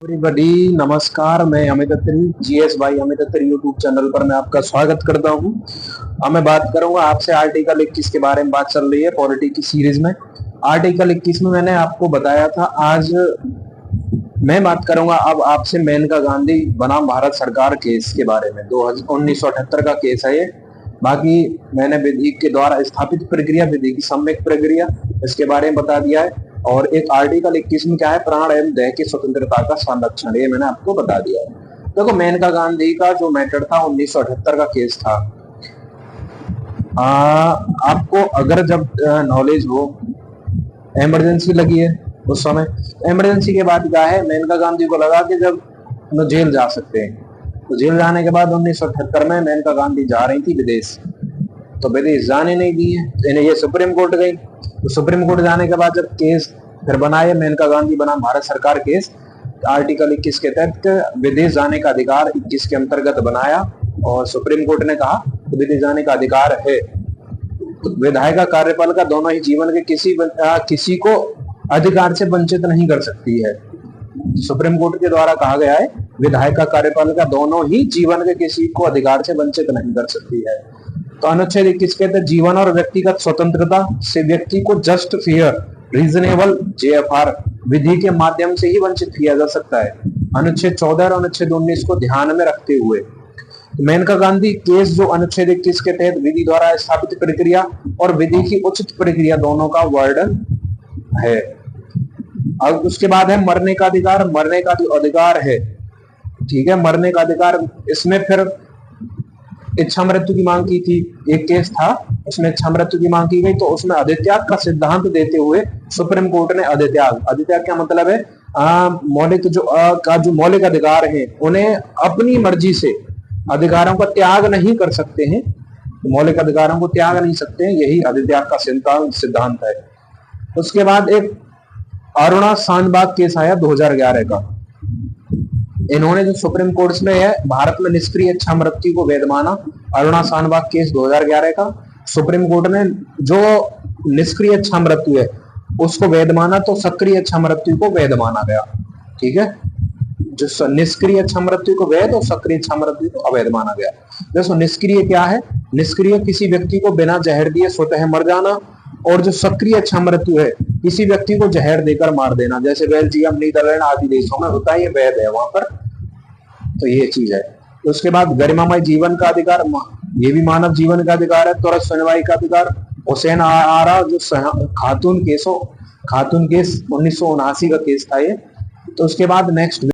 Everybody नमस्कार। मैं Amit Atri, GS by Amit Atri YouTube channel पर मैं आपका स्वागत करता हूं। अब मैं बात करूंगा आपसे आर्टिकल 21 के बारे में। बात चल रही है पॉलिटी की सीरीज में। आर्टिकल 21 में मैंने आपको बताया था। आज मैं बात करूंगा अब आपसे मेनका गांधी बनाम भारत सरकार केस के बारे में। 1978 का केस है ये। बाकी मैंने विधि के द्वारा स्थापित प्रक्रिया, विधि की सम्यक प्रक्रिया, इसके बारे में बता दिया है। और एक आर्टिकल 21 में क्या है, प्राण एवं देह की स्वतंत्रता का संरक्षण, ये मैंने आपको बता दिया है। देखो, मेनका गांधी का जो मैटर था 1978 का केस था। आपको अगर जब नॉलेज हो, इमरजेंसी लगी है उस समय। इमरजेंसी के बाद क्या है, मेनका गांधी को लगा कि जब वो जेल जा सकते हैं, तो जेल जाने के बाद 1978 में मेनका गांधी जा रही थी विदेश, तो विदेश जाने नहीं दिए। इन्हें ये सुप्रीम कोर्ट गई, तो सुप्रीम कोर्ट जाने के बाद जब केस फिर बनाए मेनका गांधी बनाम भारत सरकार केस, आर्टिकल 21 के तहत विदेश जाने का अधिकार 21 के अंतर्गत बनाया। और सुप्रीम कोर्ट ने कहा कि विदेश जाने का अधिकार है। तो विधायिका का कार्यपालिका दोनों ही जीवन के किसी को अधिकार से वंचित नहीं कर सकती है। सुप्रीम कोर्ट के द्वारा कहा गया है, विधायिका का कार्यपालिका दोनों ही जीवन के किसी को अधिकार से वंचित नहीं कर सकती है। तो अनुच्छेद 21 के तहत जीवन और व्यक्तिगत स्वतंत्रता से व्यक्ति को जस्ट फेयर रीजनेबल जेएफआर विधि के माध्यम से ही वंचित किया जा सकता है। अनुच्छेद 14 और अनुच्छेद 19 को ध्यान में रखते हुए मेनका गांधी केस जो अनुच्छेद 21 के तहत विधि द्वारा स्थापित प्रक्रिया और विधि की उचित प्रक्रिया दोनों का वर्णन है। अब उसके बाद है मरने का अधिकार। मरने का जो अधिकार है, ठीक है, मरने का अधिकार, इसमें फिर इच्छा मृत्यु की मांग की थी। एक केस था, उसमें इच्छा मृत्यु की मांग की गई, तो उसमें अधित्याग का सिद्धांत देते हुए सुप्रीम कोर्ट ने अधित्याग क्या मतलब है, मौलिक जो मौलिक अधिकार हैं, उन्हें अपनी मर्जी से अधिकारों का त्याग नहीं कर सकते हैं, मौलिक अधिकारों को त्याग नहीं सकते हैं, यही अधित्याग का सिद्धांत है। उसके बाद एक अरुणा शानबाग केस आया 2011 का। इन्होंने जो सुप्रीम कोर्ट में है, भारत में निष्क्रिय इच्छा मृत्यु को वैध माना। अरुणा शानबाग केस 2011 का सुप्रीम कोर्ट ने जो निष्क्रिय इच्छा मृत्यु है उसको वैध माना, तो सक्रिय इच्छा मृत्यु को वैध माना गया। ठीक है, जो निष्क्रिय इच्छा मृत्यु को वैध और सक्रिय इच्छा मृत्यु को अवैध माना गया। देखो, निष्क्रिय क्या है, निष्क्रिय किसी व्यक्ति को बिना जहर दिए स्वतः मर जाना, और जो सक्रिय इच्छा मृत्यु है किसी व्यक्ति को जहर देकर मार देना, जैसे बेल्जियम, नीदरलैंड आदि देशों में होता है, ये वैध है वहां पर। तो ये चीज है। उसके बाद गरिमामय जीवन का अधिकार, ये भी मानव जीवन का अधिकार है। त्वरित सुनवाई का अधिकार, हुसैन आरा जो खातून केस 1979 का केस था ये। तो उसके बाद नेक्स्ट